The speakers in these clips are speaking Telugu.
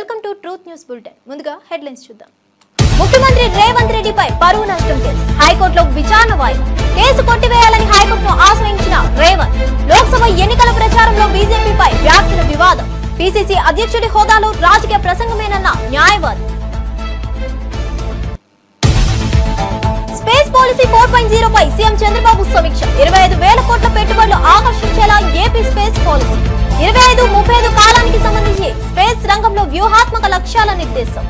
Welcome to truth news bulletin. ముందుగా హెడ్లైన్స్ చూద్దాం. ముఖ్యమంత్రి రేవంత్ రెడ్డిపై పరువు నష్టం కేసు హైకోర్టులో విచారణ వాయిదా. కేసు కొట్టివేయాలని హైకోర్టును ఆశ్రయించిన రేవంత్. లోక్సభ ఎన్నికల ప్రచారంలో బీజేపీపై వ్యాఖ్యల వివాదం. పీసీసీ అధ్యక్షుడి హోదాలో రాజకీయ ప్రసంగమేనన్న న్యాయవాది. స్పేస్ పాలసీ 4.0 పై సీఎం చంద్రబాబు సమీక్ష. 25,000 కోట్ల పెట్టుబడులు ఆకర్షించేలా ఏపీ స్పేస్ పాలసీ. 25-35 కాలానికి సంబంధించి స్పేస్ రంగంలో వ్యూహాత్మక లక్ష్యాల నిర్దేశం.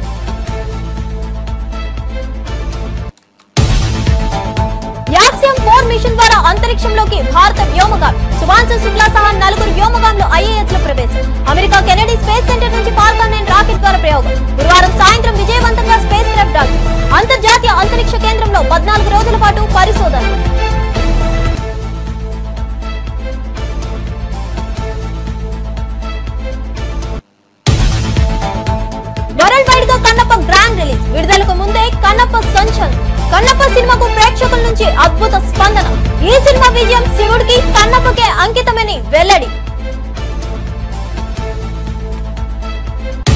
యాక్సియం 4 మిషన్ ద్వారా అంతరిక్షంలోకి భారత వ్యోమగామి శుభాంశు శుక్లా సహా 4 వ్యోమగాములు ఐఏఎస్ లో ప్రవేశం. అమెరికా కెనడీ స్పేస్ సెంటర్ నుంచి ఫాల్కన్ 9 రాకెట్ ద్వారా ప్రయోగం. గురువారం సాయంత్రం విజయవంతంగా స్పేస్ క్రాఫ్ట్ డాక్. అంతర్జాతీయ అంతరిక్ష కేంద్రంలో 14 రోజుల పాటు పరిశోధనలు. వరల్డ్ వైడ్ గా కన్నప్ప గ్రాండ్ రిలీజ్. విడుదలకు ముందే కన్నప్ప సంచలనం. కన్నప్ప సినిమాకు ప్రేక్షకుల నుంచి అద్భుత స్పందన. ఈ సినిమా విజయం శివుడికి కన్నప్పకే అంకితమని వెల్లడి.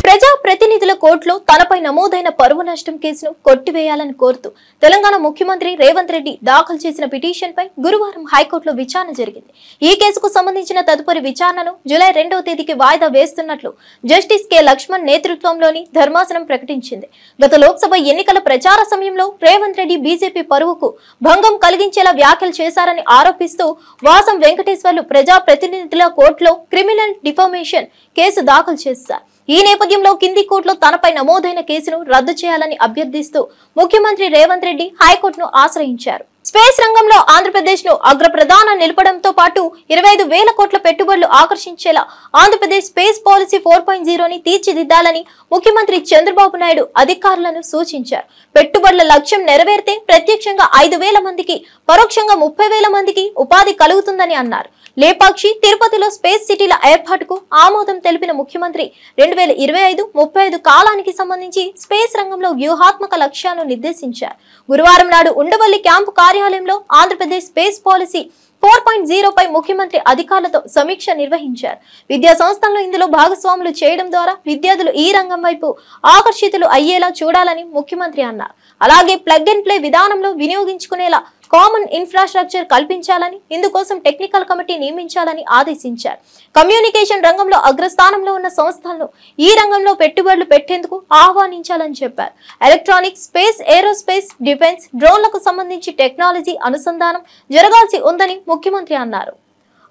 ప్రజా ప్రతినిధుల కోర్టులో తనపై నమోదైన పరువు నష్టం కేసును కొట్టివేయాలని కోరుతూ తెలంగాణ ముఖ్యమంత్రి రేవంత్ రెడ్డి దాఖలు చేసిన పిటిషన్ పై గురువారం హైకోర్టులో విచారణ జరిగింది. ఈ కేసుకు సంబంధించిన తదుపరి విచారణను జూలై 2వ తేదీకి వాయిదా వేస్తున్నట్లు జస్టిస్ కె లక్ష్మణ్ నేతృత్వంలోని ధర్మాసనం ప్రకటించింది. గత లోక్సభ ఎన్నికల ప్రచార సమయంలో రేవంత్ రెడ్డి బీజేపీ పరువుకు భంగం కలిగించేలా వ్యాఖ్యలు చేశారని ఆరోపిస్తూ వాసం వెంకటేశ్వర్లు ప్రజా ప్రతినిధుల కోర్టులో క్రిమినల్ డిఫామేషన్ కేసు దాఖలు చేశారు. ఈ నేపథ్యంలో కింది కోర్టులో తనపై నమోదైన కేసును రద్దు చేయాలని అభ్యర్థిస్తూ ముఖ్యమంత్రి రేవంత్ రెడ్డి హైకోర్టును ఆశ్రయించారు. స్పేస్ రంగంలో ఆంధ్రప్రదేశ్ ను అగ్రప్రధాన నిలపడంతో పాటు 25,000 కోట్ల పెట్టుబడులు ఆకర్షించేలా ఆంధ్రప్రదేశ్ స్పేస్ పాలసీ 4.0ని తీర్చిదిద్దాలని ముఖ్యమంత్రి చంద్రబాబు నాయుడు అధికారులను సూచించారు. పెట్టుబడుల లక్ష్యం నెరవేరితే ప్రత్యక్షంగా 5,000 మందికి, పరోక్షంగా 30,000 మందికి ఉపాధి కలుగుతుందని అన్నారు. లేపాక్షి, తిరుపతిలో స్పేస్ సిటీల ఏర్పాటుకు ఆమోదం తెలిపిన ముఖ్యమంత్రి 2025-35 కాలానికి సంబంధించి స్పేస్ రంగంలో వ్యూహాత్మక లక్ష్యాలను నిర్దేశించారు. గురువారం నాడు ఉండవల్లి క్యాంపు కార్యాలయంలో ఆంధ్రప్రదేశ్ స్పేస్ పాలసీ 4.0 పై ముఖ్యమంత్రి అధికారులతో సమీక్ష నిర్వహించారు. విద్యా సంస్థలను ఇందులో భాగస్వాములు చేయడం ద్వారా విద్యార్థులు ఈ రంగం వైపు ఆకర్షితులు అయ్యేలా చూడాలని ముఖ్యమంత్రి అన్నారు. అలాగే ప్లగ్ అండ్ ప్లే విధానంలో వినియోగించుకునేలా కామన్ ఇన్ఫ్రాస్ట్రక్చర్ కల్పించాలని, ఇందుకోసం టెక్నికల్ కమిటీ నియమించాలని ఆదేశించారు. కమ్యూనికేషన్ రంగంలో అగ్రస్థానంలో ఉన్న సంస్థలను ఈ రంగంలో పెట్టుబడులు పెట్టేందుకు ఆహ్వానించాలని చెప్పారు. ఎలక్ట్రానిక్స్, స్పేస్, ఏరోస్పేస్, డిఫెన్స్, డ్రోన్లకు సంబంధించి టెక్నాలజీ అనుసంధానం జరగాల్సి ఉందని ముఖ్యమంత్రి అన్నారు.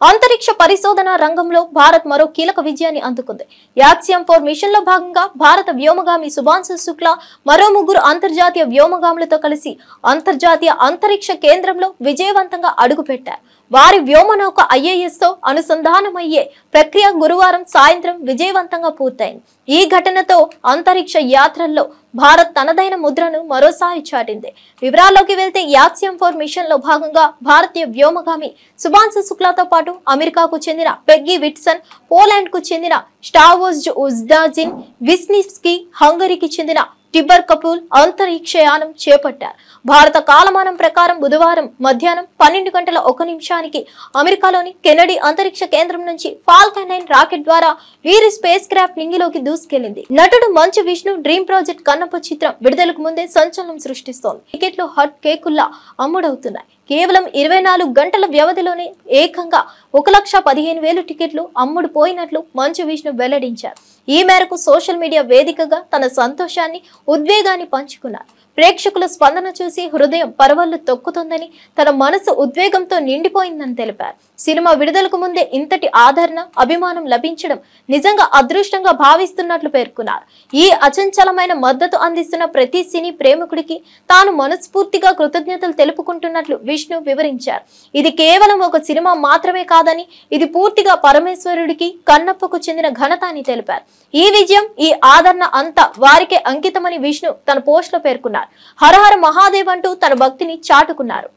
అంతరిక్ష పరిశోధన రంగంలో భారత్ మరో కీలక విజయాన్ని అందుకుంది. యాక్సియం 4 మిషన్ లో భాగంగా భారత వ్యోమగామి శుభాంశు శుక్లా మరో 3 అంతర్జాతీయ వ్యోమగాములతో కలిసి అంతర్జాతీయ అంతరిక్ష కేంద్రంలో విజయవంతంగా అడుగుపెట్టారు. వారి వ్యోమనౌక ఐఏఎస్ తో అనుసంధానమయ్యే ప్రక్రియ గురువారం సాయంత్రం విజయవంతంగా పూర్తయింది. ఈ ఘటనతో అంతరిక్ష యాత్రల్లో భారత్ తనదైన ముద్రను మరోసారి చాటింది. వివరాల్లోకి వెళ్తే యాక్సియం 4 మిషన్ లో భాగంగా భారతీయ వ్యోమగామి శుభాంశు శుక్లాతో పాటు అమెరికాకు చెందిన పెగ్గీ విట్సన్, పోలాండ్ కు చెందిన స్టావోజ్ ఉజ్డాజిన్, విస్నివ్స్కీ, హంగరీకి చెందిన టిబర్ కపూల్ అంతరిక్షయానం చేపట్టారు. భారత కాలమానం ప్రకారం బుధవారం మధ్యాహ్నం 12:01 అమెరికాలోని కెనడీ అంతరిక్ష కేంద్రం నుంచి ఫాల్కన్ 9 రాకెట్ ద్వారా వీరి స్పేస్ క్రాఫ్ట్ నింగిలోకి దూసుకెళ్లింది. నటుడు మంచు విష్ణు డ్రీమ్ ప్రాజెక్ట్ కన్నప్ప చిత్రం విడుదలకు ముందే సంచలనం సృష్టిస్తోంది. టికెట్లు హాట్ కేకుల్లా అమ్ముడవుతున్నాయి. కేవలం 24 గంటల వ్యవధిలోనే ఏకంగా 1,15,000 టికెట్లు అమ్ముడు పోయినట్లు మంచు విష్ణు వెల్లడించారు. ఈ మేరకు సోషల్ మీడియా వేదికగా తన సంతోషాన్ని, ఉద్వేగాన్ని పంచుకున్నారు. ప్రేక్షకుల స్పందన చూసి హృదయం పరవళ్లు తొక్కుతుందని, తన మనసు ఉద్వేగంతో నిండిపోయిందని తెలిపారు. సినిమా విడుదలకు ముందే ఇంతటి ఆదరణ, అభిమానం లభించడం నిజంగా అదృష్టంగా భావిస్తున్నట్లు పేర్కొన్నారు. ఈ అచంచలమైన మద్దతు అందిస్తున్న ప్రతి సినీ ప్రేమికుడికి తాను మనస్ఫూర్తిగా కృతజ్ఞతలు తెలుపుకుంటున్నట్లు విష్ణు వివరించారు. ఇది కేవలం ఒక సినిమా మాత్రమే కాదని, ఇది పూర్తిగా పరమేశ్వరుడికి, కన్నప్పకు చెందిన ఘనత అని తెలిపారు. ఈ విజయం, ఈ ఆదరణ అంతా వారికే అంకితమని విష్ణు తన పోస్ట్ లో పేర్కొన్నారు. హరహర మహాదేవ్ అంటూ తన భక్తిని చాటుకున్నారు.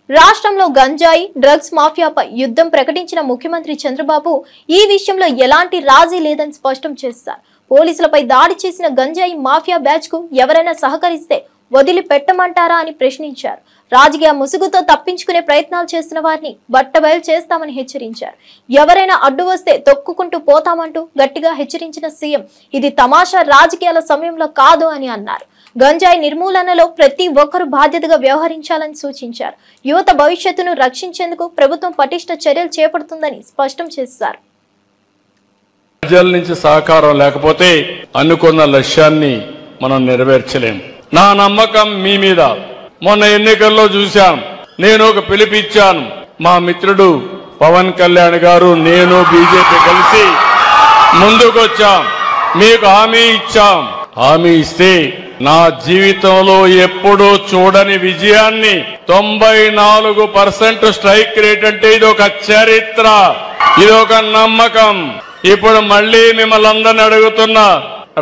రాష్ట్రంలో గంజాయి, డ్రగ్స్ మాఫియాపై యుద్ధం ప్రకటించిన ముఖ్యమంత్రి చంద్రబాబు ఈ విషయంలో ఎలాంటి రాజీ లేదని స్పష్టం చేశారు. పోలీసులపై దాడి చేసిన గంజాయి మాఫియా బ్యాచ్ కు ఎవరైనా సహకరిస్తే వదిలిపెట్టమంటారా అని ప్రశ్నించారు. రాజకీయ ముసుగుతో తప్పించుకునే ప్రయత్నాలు చేస్తున్న వారిని బట్టబయలు చేస్తామని హెచ్చరించారు. ఎవరైనా అడ్డు వస్తే తొక్కుకుంటూ పోతామంటూ గట్టిగా హెచ్చరించిన సీఎం ఇది తమాషా రాజకీయాల సమయంలో కాదు అని అన్నారు. గంజాయి నిర్మూలనలో ప్రతి ఒక్కరూ బాధ్యతగా వ్యవహరించాలని సూచించారు. యువత భవిష్యత్తును రక్షించేందుకు ప్రభుత్వం పటిష్ట చర్యలు చేపడుతుందని స్పష్టం చేశారు. ప్రజల నుంచి సహకారం లేకపోతే అనుకున్న లక్ష్యాన్ని మనం నెరవేర్చలేం. నా నమ్మకం మీ మీద. మొన్న ఎన్నికల్లో చూశాం. నేను ఒక పిలుపిచ్చాను. మా మిత్రుడు పవన్ కళ్యాణ్ గారు నేను బీజేపీ కలిసి ముందుకొచ్చాం. మీకు హామీ ఇచ్చాం. హామీ ఇస్తే నా జీవితంలో ఎప్పుడూ చూడని విజయాన్ని 94% స్ట్రైక్ రేట్ అంటే ఇది ఒక చరిత్ర, ఇది ఒక నమ్మకం. ఇప్పుడు మళ్ళీ మిమ్మల్ని అందరినీ అడుగుతున్నా,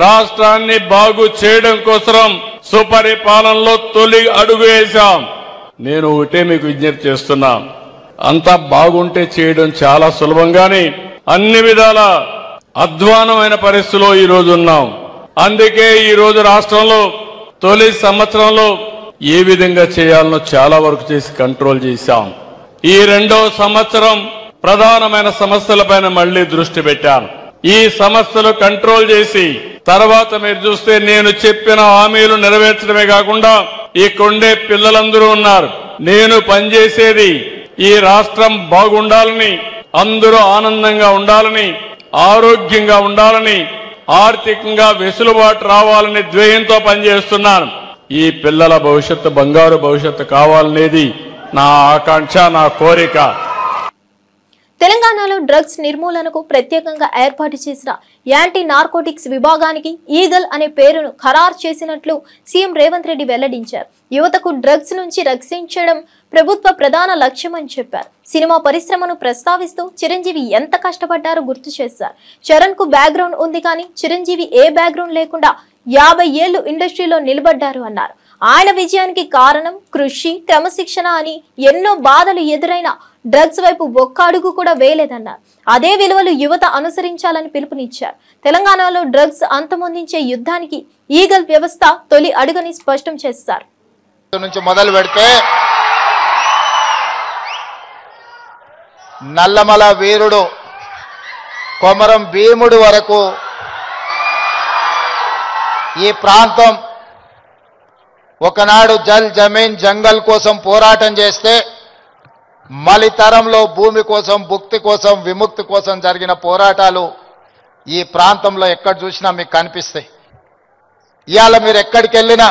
రాష్ట్రాన్ని బాగు చేయడం కోసం సుపరిపాలనలో తొలి అడుగు వేశాం. నేను ఒకటే మీకు విజ్ఞప్తి చేస్తున్నా, అంతా బాగుంటే చేయడం చాలా సులభంగానే అన్ని విధాల అధ్వానమైన పరిస్థితిలో ఈ రోజు ఉన్నాం. అందుకే ఈ రోజు రాష్ట్రంలో తొలి సంవత్సరంలో ఏ విధంగా చేయాలనో చాలా వరకు చేసి కంట్రోల్ చేశాం. ఈ రెండో సంవత్సరం ప్రధానమైన సమస్యలపైన మళ్లీ దృష్టి పెట్టాను. ఈ సమస్యలు కంట్రోల్ చేసి తర్వాత మీరు చూస్తే నేను చెప్పిన హామీలు నెరవేర్చడమే కాకుండా ఇక్కడుండే పిల్లలందరూ ఉన్నారు. నేను పనిచేసేది ఈ రాష్ట్రం బాగుండాలని, అందరూ ఆనందంగా ఉండాలని, ఆరోగ్యంగా ఉండాలని, ఆర్థికంగా వెసులుబాటు రావాలని ధ్యేయంతో పనిచేస్తున్నాను. ఈ పిల్లల భవిష్యత్తు బంగారు భవిష్యత్తు కావాలనేది నా ఆకాంక్ష, నా కోరిక. తెలంగాణలో డ్రగ్స్ నిర్మూలనకు ప్రత్యేకంగా ఏర్పాటు చేసిన యాంటీ నార్కోటిక్స్ విభాగానికి ఈగల్ అనే పేరును ఖరారు చేసినట్లు సీఎం రేవంత్ రెడ్డి వెల్లడించారు. యువతకు డ్రగ్స్ నుంచి రక్షించడం ప్రభుత్వ ప్రధాన లక్ష్యమని చెప్పారు. సినిమా పరిశ్రమను ప్రస్తావిస్తూ చిరంజీవి ఎంత కష్టపడ్డారో గుర్తు చేశారు. చరణ్ కు బ్యాక్గ్రౌండ్ ఉంది కానీ చిరంజీవి ఏ బ్యాక్గ్రౌండ్ లేకుండా 50 ఏళ్లు ఇండస్ట్రీలో నిలబడ్డారు అన్నారు. ఆయన విజయానికి కారణం కృషి, క్రమశిక్షణ అని ఎన్నో బాధలు ఎదురైనా డ్రగ్స్ వైపు ఒక్క అడుగు కూడా వేయలేదన్నారు. అదే విలువలు యువత అనుసరించాలని పిలుపునిచ్చారు. తెలంగాణలో డ్రగ్స్ అంతమొందించే యుద్ధానికి ఈగల్ వ్యవస్థ తొలి అడుగుని స్పష్టం చేశారు. నుంచి మొదలు పెడితే నల్లమల వీరుడు కొమరం భీముడు వరకు ఈ ప్రాంతం ఒకనాడు జల్ జమీన్ జంగల్ కోసం పోరాటం చేస్తే మలితరంలో భూమి కోసం, భుక్తి కోసం, విముక్తి కోసం జరిగిన పోరాటాలు ఈ ప్రాంతంలో ఎక్కడ చూసినా మీకు కనిపిస్తాయి. ఇవాళ మీరు ఎక్కడికి వెళ్ళినా,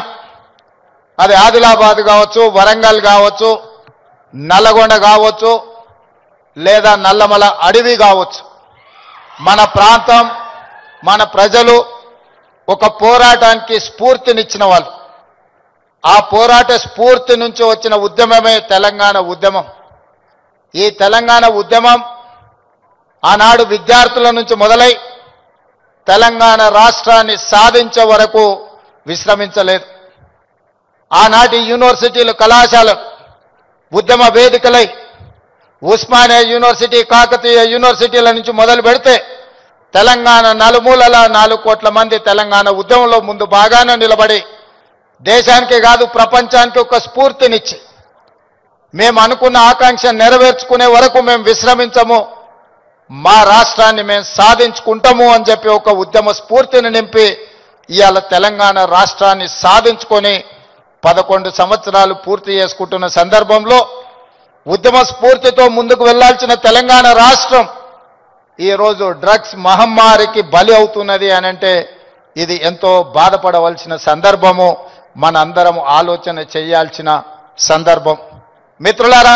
అది ఆదిలాబాద్ కావచ్చు, వరంగల్ కావచ్చు, నల్లగొండ కావచ్చు, లేదా నల్లమల అడవి కావచ్చు, మన ప్రాంతం, మన ప్రజలు ఒక పోరాటానికి స్ఫూర్తినిచ్చిన వాళ్ళు. ఆ పోరాట స్ఫూర్తి నుంచి వచ్చిన ఉద్యమమే తెలంగాణ ఉద్యమం. ఈ తెలంగాణ ఉద్యమం ఆనాడు విద్యార్థుల నుంచి మొదలై తెలంగాణ రాష్ట్రాన్ని సాధించే వరకు విశ్రమించలేదు. ఆనాటి యూనివర్సిటీలు, కళాశాలలు ఉద్యమ వేదికలై ఉస్మానియా యూనివర్సిటీ, కాకతీయ యూనివర్సిటీల నుంచి మొదలు పెడితే తెలంగాణ నలుమూలల 4 కోట్ల మంది తెలంగాణ ఉద్యమంలో ముందు బాగానే నిలబడి దేశానికే కాదు ప్రపంచానికి ఒక స్ఫూర్తినిచ్చి మేము అనుకున్న ఆకాంక్ష నెరవేర్చుకునే వరకు మేము విశ్రమించము, మా రాష్ట్రాన్ని మేము సాధించుకుంటాము అని చెప్పి ఒక ఉద్యమ స్ఫూర్తిని నింపి ఇవాళ తెలంగాణ రాష్ట్రాన్ని సాధించుకొని 11 సంవత్సరాలు పూర్తి చేసుకుంటున్న సందర్భంలో ఉద్యమ స్ఫూర్తితో ముందుకు వెళ్లాల్సిన తెలంగాణ రాష్ట్రం ఈరోజు డ్రగ్స్ మహమ్మారికి బలి అవుతున్నది అనంటే ఇది ఎంతో బాధపడవలసిన సందర్భము, మనందరం ఆలోచన చేయాల్సిన సందర్భం. మిత్రులారా,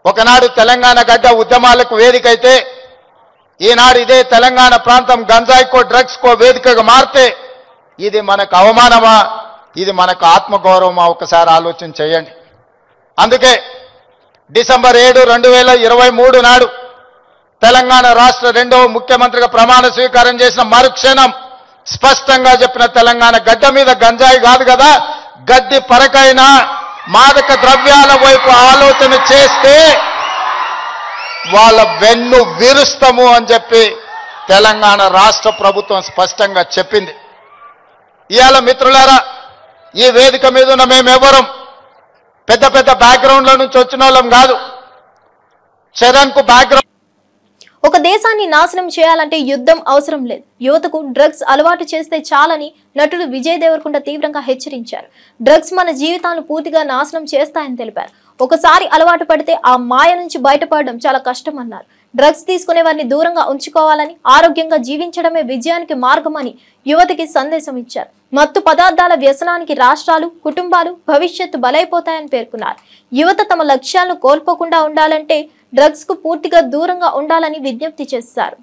ఒకనాడు తెలంగాణ గడ్డ ఉద్యమాలకు వేదికైతే ఈనాడు ఇదే తెలంగాణ ప్రాంతం గంజాయికో, డ్రగ్స్కో వేదికగా మారితే ఇది మనకు అవమానమా, ఇది మనకు ఆత్మగౌరవమా? ఒకసారి ఆలోచన చేయండి. అందుకే డిసెంబర్ 7, 2023 నాడు తెలంగాణ రాష్ట్ర 2వ ముఖ్యమంత్రిగా ప్రమాణ స్వీకారం చేసిన మరుక్షణం స్పష్టంగా చెప్పిన తెలంగాణ గడ్డ మీద గంజాయి కాదు కదా, గడ్డి పరకైనా మాదక ద్రవ్యాల వైపు ఆలోచన చేస్తే వాళ్ళ వెన్ను విరుస్తాము అని చెప్పి తెలంగాణ రాష్ట్ర ప్రభుత్వం స్పష్టంగా చెప్పింది. ఇవాళ మిత్రులారా, ఈ వేదిక మీద ఉన్న మేమెవరం పెద్ద పెద్ద బ్యాక్గ్రౌండ్ల నుంచి వచ్చిన వాళ్ళం కాదు. చరణ్ కు బ్యాక్గ్రౌండ్. ఒక దేశాన్ని నాశనం చేయాలంటే యుద్ధం అవసరం లేదు, యువతకు డ్రగ్స్ అలవాటు చేస్తే చాలని నటుడు విజయ్ దేవరకొండ తీవ్రంగా హెచ్చరించారు. డ్రగ్స్ మన జీవితాలను పూర్తిగా నాశనం చేస్తాయని తెలిపారు. ఒకసారి అలవాటు పడితే ఆ మాయ నుంచి బయటపడడం చాలా కష్టమన్నారు. డ్రగ్స్ తీసుకునే వారిని దూరంగా ఉంచుకోవాలని, ఆరోగ్యంగా జీవించడమే విజయానికి మార్గమని యువతకి సందేశం ఇచ్చారు. మత్తు పదార్థాల వ్యసనానికి రాష్ట్రాలు, కుటుంబాలు భవిష్యత్తు బలైపోతాయని పేర్కొన్నారు. యువత తమ లక్ష్యాలను కోల్పోకుండా ఉండాలంటే డ్రగ్స్ కు పూర్తిగా దూరంగా ఉండాలని విజ్ఞప్తి చేశారు.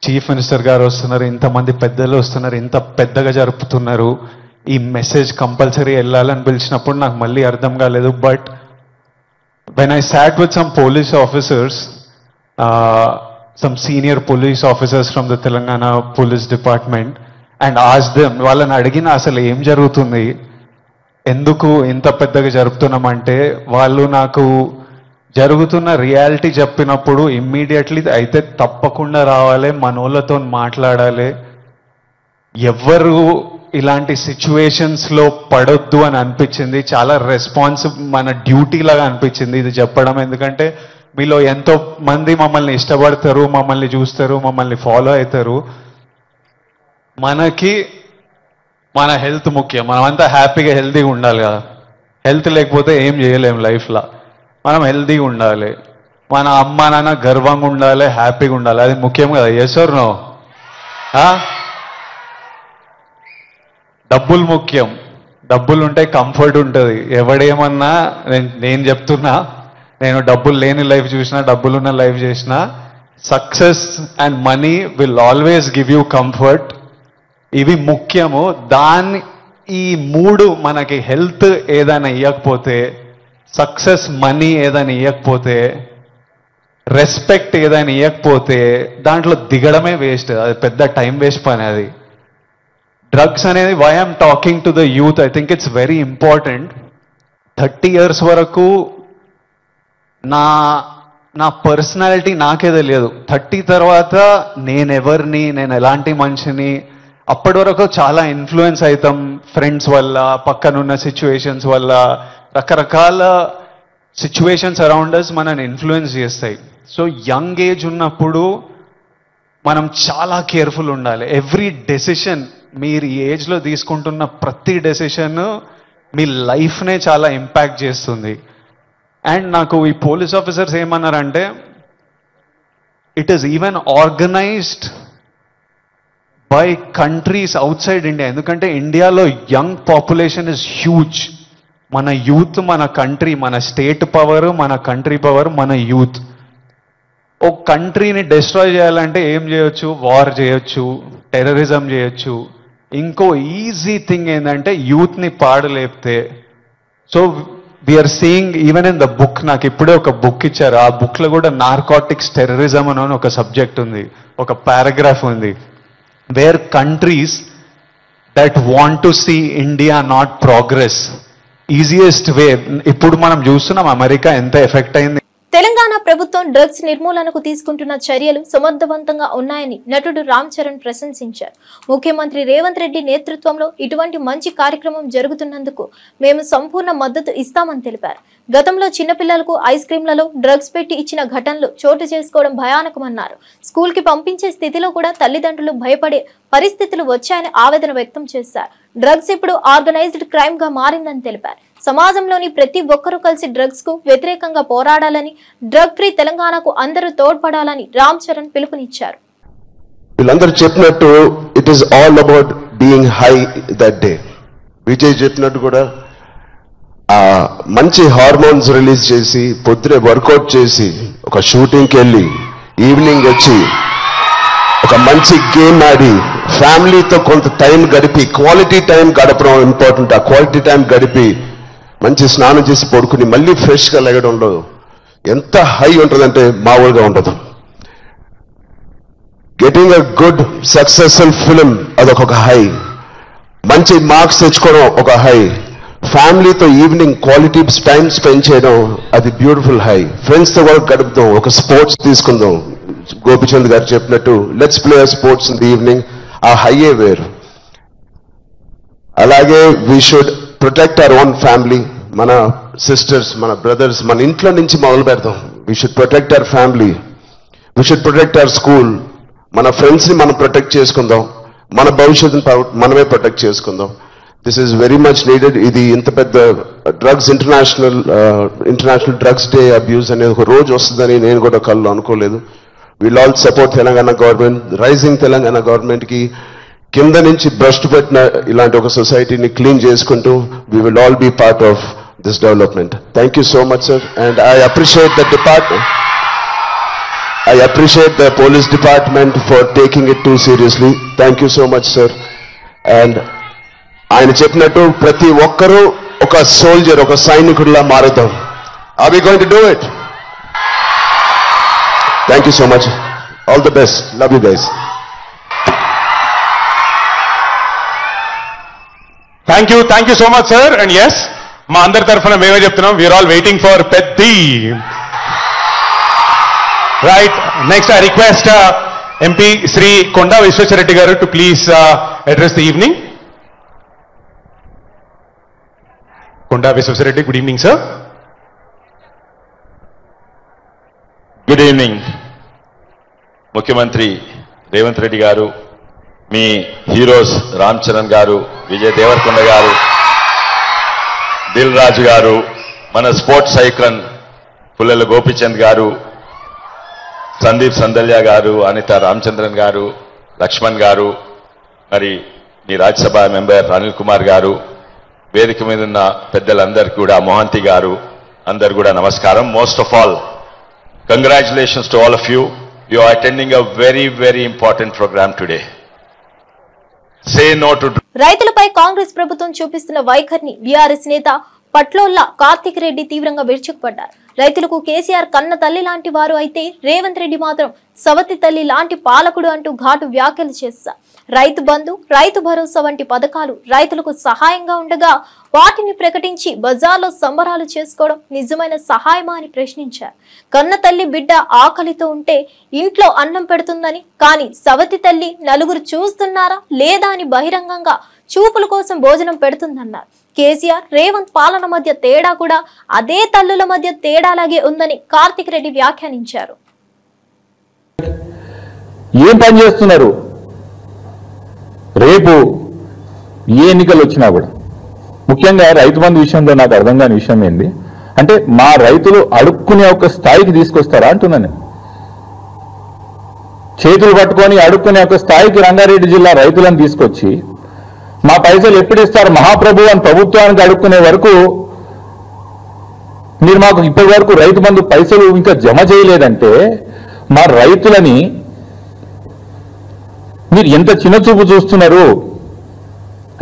చీఫ్ మినిస్టర్ గారు వస్తున్నారు, ఇంతమంది పెద్దలు వస్తున్నారు, ఇంత పెద్దగా జరుపుతున్నారు. ఈ మెసేజ్ కంపల్సరీ వెళ్ళాలని పిలిచినప్పుడు నాకు మళ్ళీ అర్థం కాలేదు. But when I sat with some police officers, some senior police officers from the Telangana Police Department, and asked them, వాళ్ళని అడిగిన అసలు ఏం జరుగుతుంది, ఎందుకు ఇంత పెద్దగా జరుపుతున్నామంటే వాళ్ళు నాకు జరుగుతున్న రియాలిటీ చెప్పినప్పుడు ఇమ్మీడియట్లీ అయితే తప్పకుండా రావాలి, మనోళ్ళతో మాట్లాడాలి, ఎవ్వరు ఇలాంటి సిచ్యువేషన్స్లో పడొద్దు అని అనిపించింది. చాలా మన డ్యూటీ లాగా అనిపించింది ఇది చెప్పడం. ఎందుకంటే మీలో ఎంతో మంది మమ్మల్ని ఇష్టపడతారు, మమ్మల్ని చూస్తారు, మమ్మల్ని ఫాలో అవుతారు. మనకి మన హెల్త్ ముఖ్యం, మనమంతా హ్యాపీగా హెల్తీగా ఉండాలి కదా. హెల్త్ లేకపోతే ఏం చేయలేము లైఫ్లో. మనం హెల్తీగా ఉండాలి, మన అమ్మ నాన్న గర్వంగా ఉండాలి, హ్యాపీగా ఉండాలి, అది ముఖ్యం కదా. Yes or no? డబ్బులు ముఖ్యం, డబ్బులు ఉంటే కంఫర్ట్ ఉంటుంది. ఎవడేమన్నా నేను చెప్తున్నా, నేను డబ్బులు లేని లైఫ్ చూసినా, డబ్బులున్న లైఫ్ చేసినా, success and money will always give you comfort. ఇవి ముఖ్యము. ఈ మూడు మనకి హెల్త్ ఏదైనా ఇవ్వకపోతే, సక్సెస్ మనీ ఏదైనా ఇవ్వకపోతే, రెస్పెక్ట్ ఏదైనా ఇవ్వకపోతే దాంట్లో దిగడమే వేస్ట్. అది పెద్ద టైం వేస్ట్ పని. అది డ్రగ్స్ అనేది, why I'm talking to the youth, I think it's very important. 30 years వరకు నా పర్సనాలిటీ నాకే తెలియదు. 30 తర్వాత నేనెవరిని, నేను ఎలాంటి మనిషిని, అప్పటి వరకు చాలా ఇన్ఫ్లుయెన్స్ అవుతాం ఫ్రెండ్స్ వల్ల, పక్కనున్న సిచ్యువేషన్స్ వల్ల. రకరకాల సిచ్యువేషన్స్ అరౌండ్ అస్ మనని ఇన్ఫ్లుయెన్స్ చేస్తాయి. సో యంగ్ ఏజ్ ఉన్నప్పుడు మనం చాలా కేర్ఫుల్ ఉండాలి. ఎవ్రీ డెసిషన్, మీరు ఈ ఏజ్లో తీసుకుంటున్న ప్రతి డెసిషన్ మీ లైఫ్నే చాలా ఇంపాక్ట్ చేస్తుంది. అండ్ నాకు ఈ పోలీస్ ఆఫీసర్స్ ఏమన్నారంటే, it is even organised by countries out side India. ఎందుకంటే ఇండియాలో యంగ్ పాపులేషన్ ఇస్ హ్యూజ్. మన యూత్, మన కంట్రీ, మన స్టేట్ పవర్, మన కంట్రీ పవర్, మన యూత్. ఒక కంట్రీని డిస్ట్రాయ్ చేయాలంటే ఏం చేయొచ్చు? వార్ చేయొచ్చు, టెర్రరిజం చేయొచ్చు. ఇంకో ఈజీ థింగ్ ఏంటంటే యూత్ని పాడలేపితే. So we are seeing even in the book, నాకు ఇప్పుడే ఒక బుక్ ఇచ్చారు, ఆ బుక్లో కూడా నార్కోటిక్స్ టెర్రరిజం అని ఒక సబ్జెక్ట్ ఉంది, ఒక పారాగ్రాఫ్ ఉంది. Where countries that want to see India not progress, easiest way. ఇప్పుడు మనం చూస్తున్నాం అమెరికా ఎంత ఎఫెక్ట్ అయింది. తెలంగాణ ప్రభుత్వం డ్రగ్స్ నిర్మూలనకు తీసుకుంటున్న చర్యలు సమర్థవంతంగా ఉన్నాయని నటుడు రామ్ చరణ్ ప్రశంసించారు. ముఖ్యమంత్రి రేవంత్ రెడ్డి నేతృత్వంలో ఇటువంటి మంచి కార్యక్రమం జరుగుతున్నందుకు మేము సంపూర్ణ మద్దతు ఇస్తామని తెలిపారు. గతంలో చిన్నపిల్లలకు ఐస్ క్రీంలలో డ్రగ్స్ పెట్టి ఇచ్చిన ఘటనలు చోటు చేసుకోవడం భయానకమన్నారు. స్కూల్ కి పంపించే స్థితిలో కూడా తల్లిదండ్రులు భయపడే పరిస్థితులు వచ్చాయని ఆవేదన వ్యక్తం చేశారు. డ్రగ్స్ ఇప్పుడు ఆర్గనైజ్డ్ క్రైమ్ గా మారిందని తెలిపారు. సమాజంలోని ప్రతి ఒక్కరూ కలిసి డ్రగ్స్ కు వ్యతిరేకంగా పోరాడాలని, డ్రగ్ ఫ్రీ తెలంగాణకు అందరూ తోడ్పడాలని రామ్ చరణ్ పిలుపునిచ్చారు. వీళ్ళందరూ చెప్పినట్టు it is all about being high that day. Vijay చెప్పినట్టు కూడా మంచి హార్మోన్స్ రిలీజ్ చేసి, పొద్దునే వర్కౌట్ చేసి, ఒక షూటింగ్కి వెళ్ళి ఈవినింగ్ వచ్చి ఒక మంచి గేమ్ ఆడి ఫ్యామిలీతో కొంత టైం గడిపి, క్వాలిటీ టైం గడపడం ఇంపార్టెంట్. ఆ క్వాలిటీ టైం గడిపి మంచి స్నానం చేసి పడుకుని మళ్ళీ ఫ్రెష్గా లెగడంలో ఎంత హై ఉంటుందంటే మామూలుగా ఉండదు. Getting a good successful film అదొక హై, మంచి మార్క్స్ తెచ్చుకోవడం ఒక హై, ఫ్యామిలీతో ఈవినింగ్ క్వాలిటీ టైం స్పెండ్ చేయడం అది బ్యూటిఫుల్ హై, ఫ్రెండ్స్తో కూడా గడుపుదాం, ఒక స్పోర్ట్స్ తీసుకుందాం. గోపిచంద్ గారు చెప్పినట్టు let's play sports in the evening, ఆ హైయే వేరు. అలాగే we should protect our own family. మన సిస్టర్స్, మన బ్రదర్స్, మన ఇంట్లో నుంచి మొదలు పెడతాం. We should protect our family, we should protect our school. మన ఫ్రెండ్స్ని మనం ప్రొటెక్ట్ చేసుకుందాం, మన భవిష్యత్తుని మనమే ప్రొటెక్ట్ చేసుకుందాం. This is very much needed. ఇది ఇంత పెద్ద drugs international drugs day abuse అనేది ఒక రోజు వస్తుందని నేను కూడా కళ్ళు అనుకోలేదు. Will all support Telangana government, rising Telangana గవర్నమెంట్కి కింద నుంచి భ్రష్టు పెట్టిన ఇలాంటి ఒక సొసైటీని క్లీన్ చేసుకుంటూ we will all be part of this development. Thank you so much sir. And I appreciate the department, I appreciate the police department for taking it too seriously. Thank you so much, sir. And ఆయన చెప్పినట్టు ప్రతి ఒక్కరూ ఒక సోల్జర్, ఒక సైనికుడిలా మారుతాం. Are we going to do it? Thank you so much. All the best. Love you guys. Thank you so much, sir. And yes, మా అందరి తరఫున మేమే చెప్తున్నాం, we are all waiting for Petti. Right. Next, I request MP Sri Konda Vishweshwareddy garu to please address the evening. Konda Vishweshwareddy, good evening, sir. Good evening. ముఖ్యమంత్రి రేవంత్ రెడ్డి గారు, మీ హీరోస్ రామ్ చరణ్ గారు, విజయ్ దేవరకొండ గారు, దిల్ రాజు గారు, మన స్పోర్ట్స్ ఐకాన్ పుల్లెల గోపీచంద్ గారు, సందీప్ సందల్య గారు, అనిత రామచంద్రన్ గారు, లక్ష్మణ్ గారు, మరి మీ రాజ్యసభ మెంబర్ అనిల్ కుమార్ గారు, వేదిక మీద ఉన్న పెద్దలందరికీ కూడా, మోహంతి గారు, అందరు కూడా నమస్కారం. Most of all, congratulations to all of you. You are attending a very very important programme today. Say no to. రైతులపై కాంగ్రెస్ ప్రభుత్వం చూపిస్తున్న వైఖరిని బీఆర్ఎస్ నేత పట్లోల్ల కార్తిక్ రెడ్డి తీవ్రంగా విరుచుకుపడ్డారు. రైతులకు కేసీఆర్ కన్న తల్లి లాంటి వారు అయితే రేవంత్ రెడ్డి మాత్రం సవతి తల్లి లాంటి పాలకుడు అంటూ ఘాటు వ్యాఖ్యలు చేశారు. రైతు బంధు, రైతు భరోసా వంటి పథకాలు రైతులకు సహాయంగా ఉండగా వాటిని ప్రకటించి బజార్లో సంబరాలు చేసుకోవడం నిజమైన సహాయమా అని ప్రశ్నించారు. కన్న తల్లి బిడ్డ ఆకలితో ఉంటే ఇంట్లో అన్నం పెడుతుందని, కానీ సవతి తల్లి నలుగురు చూస్తున్నారా లేదా అని బహిరంగంగా చూపుల కోసం భోజనం పెడుతుందన్నారు. కేసీఆర్ రేవంత్ పాలన మధ్య తేడా కూడా అదే తల్లుల మధ్య తేడాలాగే ఉందని కార్తిక్ రెడ్డి వ్యాఖ్యానించారు. ఏం పని చేస్తున్నారు? రేపు ఏ ఎన్నికలు వచ్చినా కూడా, ముఖ్యంగా రైతు బంధు విషయంలో నాకు అర్థం కాని విషయం ఏంది అంటే, మా రైతులు అడుక్కునే ఒక స్థాయికి తీసుకొస్తారా అంటున్నాను. చేతులు పట్టుకొని అడుక్కునే ఒక స్థాయికి రంగారెడ్డి జిల్లా రైతులను తీసుకొచ్చి మా పైసలు ఎప్పుడు ఇస్తారు మహాప్రభు అని ప్రభుత్వానికి అడుక్కునే వరకు మీరు మాకు ఇప్పటి వరకు రైతు బంధు పైసలు ఇంకా జమ చేయలేదంటే మా రైతులని మీరు ఎంత చిన్నచూపు చూస్తున్నారు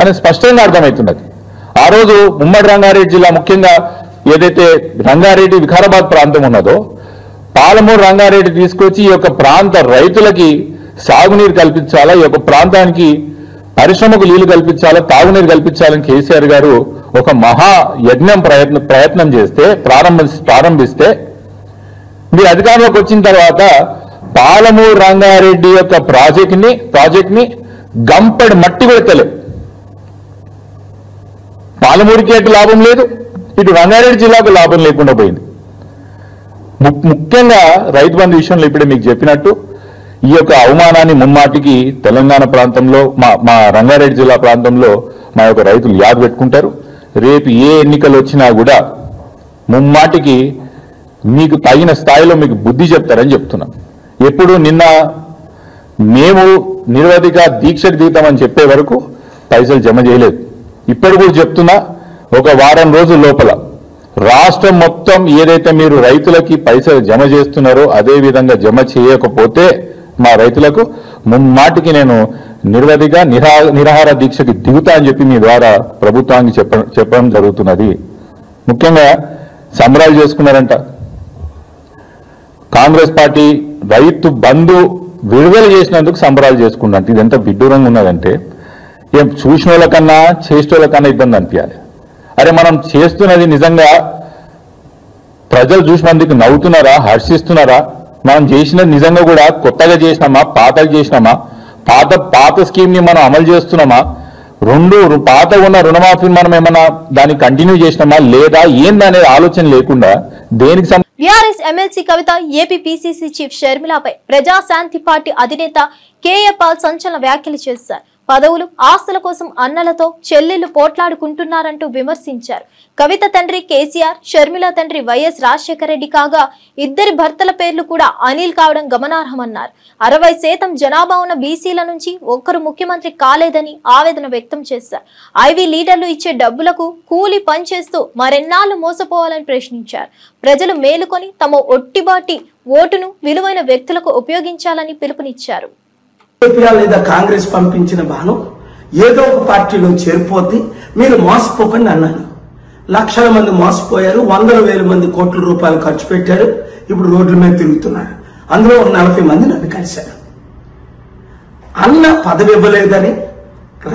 అని స్పష్టంగా అర్థమవుతున్నది. ఆ రోజు ఉమ్మడి రంగారెడ్డి జిల్లా, ముఖ్యంగా ఏదైతే రంగారెడ్డి వికారాబాద్ ప్రాంతం ఉన్నదో, పాలమూరు రంగారెడ్డి తీసుకొచ్చి ఈ యొక్క ప్రాంత రైతులకి సాగునీరు కల్పించాలా, ఈ యొక్క ప్రాంతానికి పరిశ్రమకు నీళ్లు కల్పించాలా, తాగునీరు కల్పించాలని కేసీఆర్ గారు ఒక మహా యజ్ఞం ప్రయత్నం చేస్తే ప్రారంభిస్తే మీరు అధికారంలోకి వచ్చిన తర్వాత పాలమూరు రంగారెడ్డి యొక్క ప్రాజెక్ట్ని గంపెడు మట్టి పెడతలే. పాలమూరికి అటు లాభం లేదు, ఇటు రంగారెడ్డి జిల్లాకు లాభం లేకుండా పోయింది. ముఖ్యంగా రైతు బంధు విషయంలో ఇప్పుడే మీకు చెప్పినట్టు ఈ యొక్క అవమానాన్ని ముమ్మాటికి తెలంగాణ ప్రాంతంలో, మా రంగారెడ్డి జిల్లా ప్రాంతంలో మా యొక్క రైతులు యాద పెట్టుకుంటారు. రేపు ఏ ఎన్నికలు వచ్చినా కూడా ముమ్మాటికి మీకు తగిన స్థాయిలో మీకు బుద్ధి చెప్తారని చెప్తున్నాం. ఎప్పుడు నిన్న మేము నిరవధిక దీక్షకు దిగుతామని చెప్పే వరకు పైసలు జమ చేయలేదు. ఇప్పుడు కూడా చెప్తున్నా, ఒక వారం రోజుల లోపల రాష్ట్రం మొత్తం ఏదైతే మీరు రైతులకి పైసలు జమ చేస్తున్నారో అదే విధంగా జమ చేయకపోతే మా రైతులకు ముమ్మాటికి నేను నిరవధిగా నిరాహార దీక్షకి దిగుతా అని చెప్పి మీ ద్వారా ప్రభుత్వానికి చెప్పడం జరుగుతున్నది. ముఖ్యంగా సంబరాలు చేసుకున్నారంట. కాంగ్రెస్ పార్టీ రైతు బంధు విడుదల చేసినందుకు సంబరాలు చేసుకున్నట్టు. ఇది ఎంత విడ్డూరంగా ఉన్నదంటే, ఏం చూసిన వాళ్ళకన్నా చేసిన వాళ్ళకన్నా ఇబ్బంది అనిపించాలి. అరే మనం చేస్తున్నది నిజంగా ప్రజలు చూసి మందికి నవ్వుతున్నారా, హర్షిస్తున్నారా? మనం చేసినది నిజంగా కూడా కొత్తగా చేసినామా, పాతగా చేసినామా, పాత స్కీమ్ని మనం అమలు చేస్తున్నామా? రెండు పాత ఉన్న రుణమాఫీ మనం ఏమన్నా దాన్ని కంటిన్యూ చేసినామా లేదా ఏందనేది ఆలోచన లేకుండా దేనికి BRS MLC Kavitha AP PCC chief షర్మిలపై ప్రజాశాంతి పార్టీ అధినేత కేఏ పాల్ సంచలన వ్యాఖ్యలు చేశారు. పదవులు ఆస్తుల కోసం అన్నలతో చెల్లెళ్లు పోట్లాడుకుంటున్నారంటూ విమర్శించారు. కవిత తండ్రి కేసీఆర్, షర్మిల తండ్రి వైఎస్ రాజశేఖర రెడ్డి కాగా ఇద్దరి భర్తల పేర్లు కూడా అనిల్ కావడం గమనార్హమన్నారు. 60% జనాభా ఉన్న బీసీల నుంచి ఒక్కరు ముఖ్యమంత్రి కాలేదని ఆవేదన వ్యక్తం చేశారు. ఐవీ లీడర్లు ఇచ్చే డబ్బులకు కూలి పనిచేస్తూ మరెన్నాళ్లు మోసపోవాలని ప్రశ్నించారు. ప్రజలు మేలుకొని తమ ఒట్టిబాటి ఓటును విలువైన వ్యక్తులకు ఉపయోగించాలని పిలుపునిచ్చారు. లేదా కాంగ్రెస్ పంపించిన బాణం ఏదో ఒక పార్టీలో చేరిపోతే మీరు మోసపోకండి అన్నాను. లక్షల మంది మోసపోయారు, 100,000 మంది కోట్ల రూపాయలు ఖర్చు పెట్టారు, ఇప్పుడు రోడ్ల మీద తిరుగుతున్నారు. అందులో 40 మంది నన్ను కలిశారు. అన్న పదవి ఇవ్వలేదని,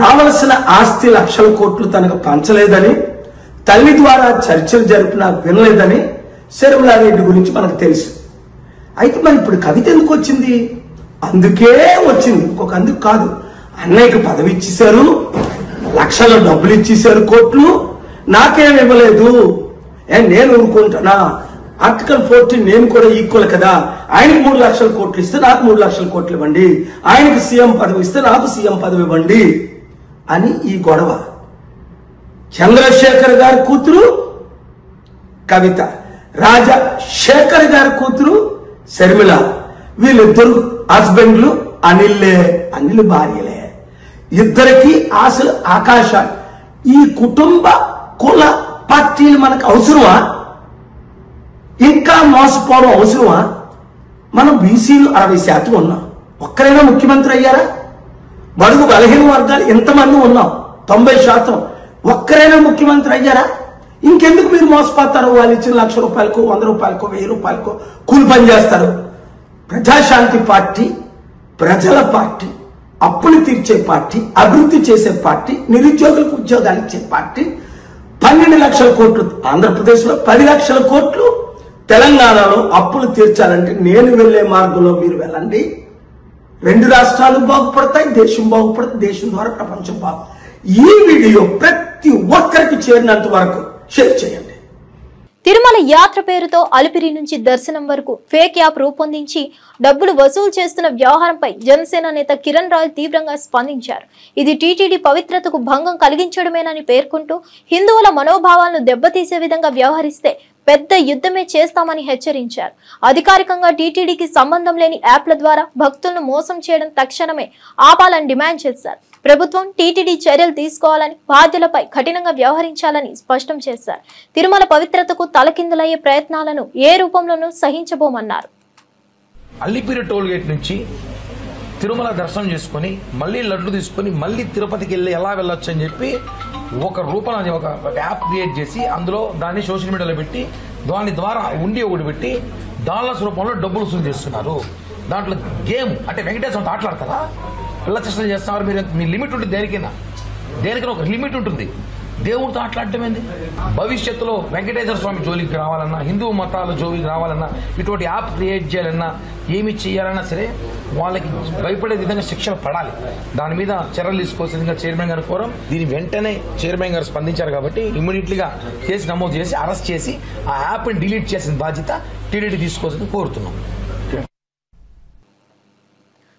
రావలసిన ఆస్తి లక్షల కోట్లు తనకు పంచలేదని, తల్లి ద్వారా చర్చలు జరిపినా వినలేదని శర్మిలారెడ్డి గురించి మనకు తెలుసు. అయితే మరి ఇప్పుడు కవిత ఎందుకు వచ్చింది? అందుకే వచ్చింది, ఇంకొక అందుకు కాదు. అన్నయ్యకి పదవి ఇచ్చేశారు, లక్షల డబ్బులు ఇచ్చేశారు, కోట్లు, నాకేం ఇవ్వలేదు, నేను ఊరుకుంటున్నా. ఆర్టికల్ 14 నేను కూడా ఈక్వల్ కదా, ఆయనకి 3 లక్షల కోట్లు ఇస్తే నాకు 3 లక్షల కోట్లు ఇవ్వండి, ఆయనకి సీఎం పదవి ఇస్తే నాకు సీఎం పదవి ఇవ్వండి అని ఈ గొడవ. చంద్రశేఖర్ గారి కూతురు కవిత, రాజశేఖర్ గారి కూతురు షర్మిల, వీళ్ళిద్దరు హస్బెండ్లు అనిల్ భార్యలే. ఇద్దరికి ఆశలు ఆకాశాలు. ఈ కుటుంబ కుల పార్టీలు మనకు అవసరమా? ఇంకా మోసపోవడం అవసరమా? మనం బీసీలు 60% ఉన్నాం, ఒక్కరైనా ముఖ్యమంత్రి అయ్యారా? బడుగు బలహీన వర్గాలు ఎంతమంది ఉన్నాం, 90%, ఒక్కరైనా ముఖ్యమంత్రి అయ్యారా? ఇంకెందుకు మీరు మోసపోతారు? వాళ్ళు ఇచ్చిన 1,00,000 రూపాయలకు, 100 రూపాయలకు, 1000 రూపాయలకు కూలి పని చేస్తారు. ప్రజాశాంతి పార్టీ ప్రజల పార్టీ, అప్పులు తీర్చే పార్టీ, అభివృద్ధి చేసే పార్టీ, నిరుద్యోగులకు ఉద్యోగాలు ఇచ్చే పార్టీ. 12 లక్షల కోట్లు ఆంధ్రప్రదేశ్లో, 10 లక్షల కోట్లు తెలంగాణలో అప్పులు తీర్చాలంటే నేను వెళ్లే మార్గంలో మీరు వెళ్ళండి. 2 రాష్ట్రాలు బాగుపడతాయి, దేశం బాగుపడుతుంది, దేశం ద్వారా ప్రపంచం బాగు. ఈ వీడియో ప్రతి ఒక్కరికి చేరినంత వరకు షేర్ చేయండి. తిరుమల యాత్ర పేరుతో అలిపిరి నుంచి దర్శనం వరకు ఫేక్ యాప్ రూపొందించి డబ్బులు వసూలు చేస్తున్న వ్యవహారంపై జనసేన నేత కిరణ్ రాయ్ తీవ్రంగా స్పందించారు. ఇది టీటీడీ పవిత్రతకు భంగం కలిగించడమేనని పేర్కొంటూ హిందువుల మనోభావాలను దెబ్బతీసే విధంగా వ్యవహరిస్తే పెద్ద యుద్ధమే చేస్తామని హెచ్చరించారు. అధికారికంగా టీటీడీకి సంబంధం లేని యాప్ల ద్వారా భక్తులను మోసం చేయడం తక్షణమే ఆపాలని డిమాండ్ చేశారు. ప్రభుత్వం టీటీడీ చర్యలు తీసుకోవాలని, బాధ్యులపై కఠినంగా వ్యవహరించాలని స్పష్టం చేశారు. తిరుమల పవిత్రతకు తలకిందులయ్యే ప్రయత్నాలను ఏ రూపంలోనూ సహించబోమన్నారు. అల్లిపిరి టోల్ గేట్ నుంచి తిరుమల దర్శనం చేసుకుని మళ్ళీ లడ్డు తీసుకుని మళ్ళీ తిరుపతికి వెళ్ళి ఎలా వెళ్ళొచ్చు అని చెప్పి ఒక రూపంలో ఒక యాప్ క్రియేట్ చేసి అందులో దాన్ని సోషల్ మీడియాలో పెట్టి దాని ద్వారా ఉండి ఒకటి పెట్టి డాలర్స్ రూపంలో డబ్బులు వసూలు చేస్తున్నారు. దాంట్లో గేమ్ అంటే వెంకటేశ్వర ఆటలాడతారా, పిల్ల చేష్టలు చేస్తున్నారు. మీరు మీ లిమిట్ ఉంటుంది, దేనికైనా ఒక లిమిట్ ఉంటుంది. దేవుడితో ఆటలాడటం ఏంది? భవిష్యత్తులో వెంకటేశ్వర స్వామి జోలికి రావాలన్నా, హిందూ మతాల జోలికి రావాలన్నా, ఇటువంటి యాప్ క్రియేట్ చేయాలన్నా, ఏమి చేయాలన్నా సరే వాళ్ళకి భయపడే విధంగా శిక్షలు పడాలి. దాని మీద చర్యలు తీసుకోవాల్సిందిగా చైర్మన్ గారు కోరం. దీని వెంటనే చైర్మన్ గారు స్పందించారు కాబట్టి ఇమ్మీడియట్లీగా కేసు నమోదు చేసి అరెస్ట్ చేసి ఆ యాప్ని డిలీట్ చేసిన బాధ్యత టీటీడీ తీసుకోవాల్సింది కోరుతున్నాం.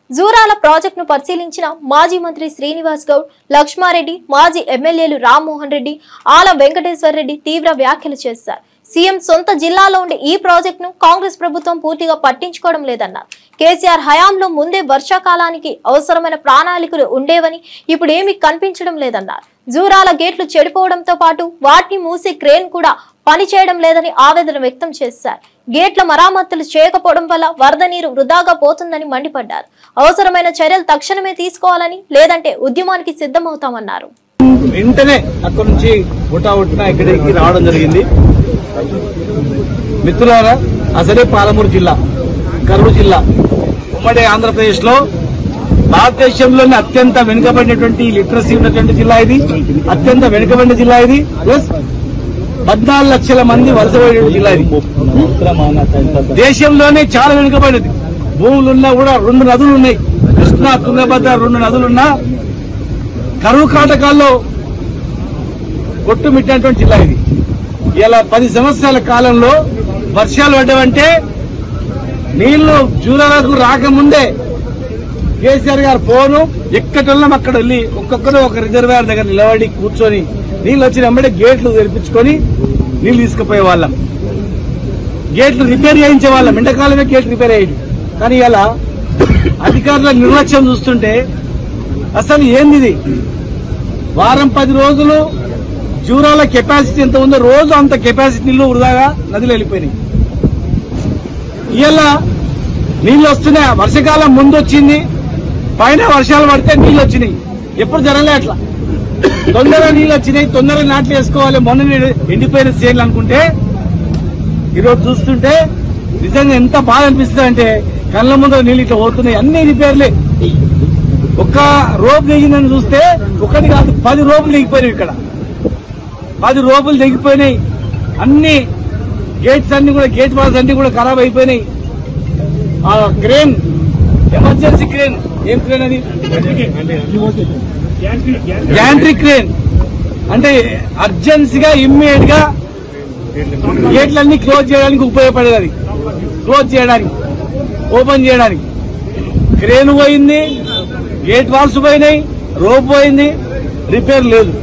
జూరాల ప్రాజెక్టును పరిశీలించిన మాజీ మంత్రి శ్రీనివాస్ గౌడ్, లక్ష్మారెడ్డి, మాజీ ఎమ్మెల్యేలు రామ్మోహన్ రెడ్డి, ఆల వెంకటేశ్వర రెడ్డి తీవ్ర వ్యాఖ్యలు చేశారు. సీఎం సొంత జిల్లాలో ఉండే ఈ ప్రాజెక్టును కాంగ్రెస్ ప్రభుత్వం పూర్తిగా పట్టించుకోవడం లేదన్నారు. కేసీఆర్ హయాంలో ముందే వర్షాకాలానికి అవసరమైన ప్రణాళికలు ఉండేవని ఇప్పుడు ఏమీ కనిపించడం లేదన్నారు. జూరాల గేట్లు చెడిపోవడంతో పాటు వాటిని మూసే క్రేన్ కూడా పనిచేయడం లేదని ఆవేదన వ్యక్తం చేశారు. గేట్ల మరామతులు చేయకపోవడం వల్ల వరద నీరు వృధాగా పోతుందని మండిపడ్డారు. అవసరమైన చర్యలు తక్షణమే తీసుకోవాలని, లేదంటే ఉద్యమానికి సిద్ధమవుతామన్నారు. వెంటనే అక్కడి నుంచి ఉటావుట్న ఇక్కడికి రావడం జరిగింది. మిత్రులారా, అసలే పాలమూరు జిల్లా, కర్నూలు జిల్లా, ఉమ్మడి ఆంధ్రప్రదేశ్ లో భారతదేశంలోనే అత్యంత వెనుకబడినటువంటి లిటరసీ ఉన్నటువంటి జిల్లా ఇది. అత్యంత వెనుకబడిన జిల్లా ఇది. ప్లస్ 14 లక్షల మంది వలసపోయిన జిల్లా ఇది. దేశంలోనే చాలా వెనుకబడినది. భూములున్నా కూడా 2 నదులు ఉన్నాయి. కృష్ణా, తుంగభద్ర 2 నదులున్నా కరువు కాటకాల్లో కొట్టుమిట్టినటువంటి జిల్లా ఇది. ఇలా 10 సంవత్సరాల కాలంలో వర్షాలు పడ్డామంటే నీళ్లు జూరాలకు రాకముందే కేసీఆర్ గారు ఫోను ఎక్కడున్నాం అక్కడ వెళ్ళి ఒక్కొక్కరు ఒక రిజర్వాయర్ దగ్గర నిలబడి కూర్చొని నీళ్లు వచ్చిన వెంబడే గేట్లు తెరిపించుకొని నీళ్లు తీసుకుపోయే వాళ్ళం. గేట్లు రిపేర్ చేయించే వాళ్ళం. ఎండాకాలమే గేట్లు రిపేర్ అయ్యేది. కానీ ఇలా అధికారుల నిర్లక్ష్యం చూస్తుంటే అసలు ఏంది ఇది? వారం 10 రోజులు జూరాల కెపాసిటీ ఎంత ఉందో రోజు అంత కెపాసిటీ నీళ్లు వృధాగా నదిలో వెళ్ళిపోయినాయి. ఇలా నీళ్లు వస్తున్నాయి. వర్షకాలం ముందు వచ్చింది, పైన వర్షాలు పడితే నీళ్లు వచ్చినాయి. ఎప్పుడు జరగలే అట్లా. తొందరగా నీళ్లు వచ్చినాయి, తొందరగా నాట్లు వేసుకోవాలి, మొన్న ఎండిపోయిన చేయాలి అనుకుంటే ఈరోజు చూస్తుంటే నిజంగా ఎంత బాధ అనిపిస్తుంది అంటే కళ్ళ ముందు నీళ్ళు ఇట్లా పోతున్నాయి. అన్ని రిపేర్లే. ఒక్క రోపు దిగిందని చూస్తే ఒకటి కాదు 10 రోపులు దిగిపోయినాయి. ఇక్కడ 10 రోపులు దిగిపోయినాయి. అన్ని గేట్స్ అన్ని కూడా గేట్ వాల్స్ అన్ని కూడా ఖరాబ్ అయిపోయినాయి. ఆ క్రేన్, ఎమర్జెన్సీ క్రేన్, ఏం క్రేన్ అది? Gantry crane. అంటే అర్జెన్సీగా ఇమ్మీడియట్ గా గేట్లన్నీ క్లోజ్ చేయడానికి ఉపయోగపడేది. అది క్లోజ్ చేయడానికి, ఓపెన్ చేయడానికి క్రేన్ పోయింది, గేట్ వాల్స్ పోయినాయి, రోప్ పోయింది, రిపేర్ లేదు.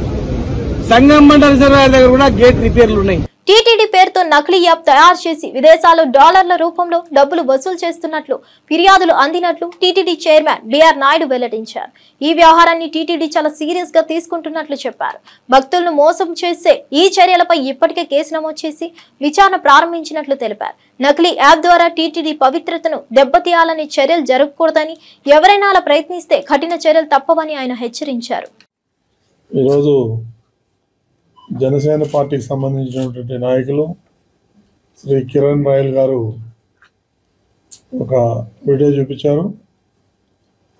సంగమండ రిజర్వాయర్ దగ్గర కూడా గేట్ రిపేర్లు ఉన్నాయి. టీటీడీ పేరుతో నకిలీ యాప్ తయారు చేసి విదేశాల్లో డాలర్ల రూపంలో డబ్బులు వసూలు చేస్తున్నట్లు ఫిర్యాదులు అందినట్లు టీటీడీ చైర్మన్ బిఆర్ నాయుడు వెల్లడించారు. ఈ వ్యవహారాన్ని టీటీడీ చాలా సీరియస్ గా తీసుకుంటున్నట్లు చెప్పారు. భక్తులను మోసం చేసే ఈ చర్యలపై ఇప్పటికే కేసు నమోదు చేసి విచారణ ప్రారంభించినట్లు తెలిపారు. నకిలీ యాప్ ద్వారా టీటీడీ పవిత్రతను దెబ్బతీయాలని చర్యలు జరగకూడదని, ఎవరైనా అలా ప్రయత్నిస్తే కఠిన చర్యలు తప్పవని ఆయన హెచ్చరించారు. ఈరోజు జనసేన పార్టీకి సంబంధించినటువంటి నాయకులు శ్రీ కిరణ్ రాయల్ గారు ఒక వీడియో చూపించారు.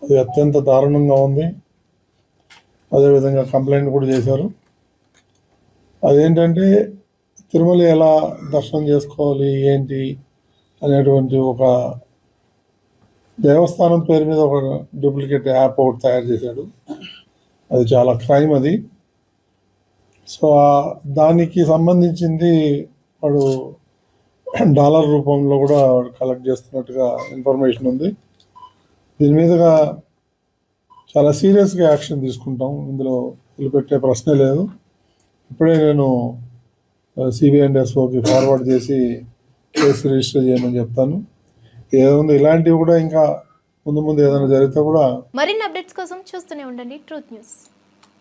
అది అత్యంత దారుణంగా ఉంది. అదేవిధంగా కంప్లైంట్ కూడా చేశారు. అదేంటంటే తిరుమల ఎలా దర్శనం చేసుకోవాలి ఏంటి అనేటువంటి ఒక దేవస్థానం పేరు మీద ఒక డూప్లికేట్ యాప్ ఒకటి తయారు చేశాడు. అది చాలా క్రైమ్ అది. సో దానికి సంబంధించింది వాడు డాలర్ రూపంలో కూడా కలెక్ట్ చేస్తున్నట్టుగా ఇన్ఫర్మేషన్ ఉంది. దీని మీదుగా చాలా సీరియస్గా యాక్షన్ తీసుకుంటాం. ఇందులో వదిలిపెట్టే ప్రశ్నే లేదు. ఇప్పుడే నేను సిబిఐ అండ్ ఎస్ఓకి ఫార్వర్డ్ చేసి కేసు రిజిస్టర్ చేయమని చెప్తాను. ఏముంది ఇలాంటివి కూడా ఇంకా ముందు ఏదైనా జరిగితే కూడా. మరిన్ని అప్డేట్స్ కోసం చూస్తూనే ఉండండి ట్రూత్ న్యూస్.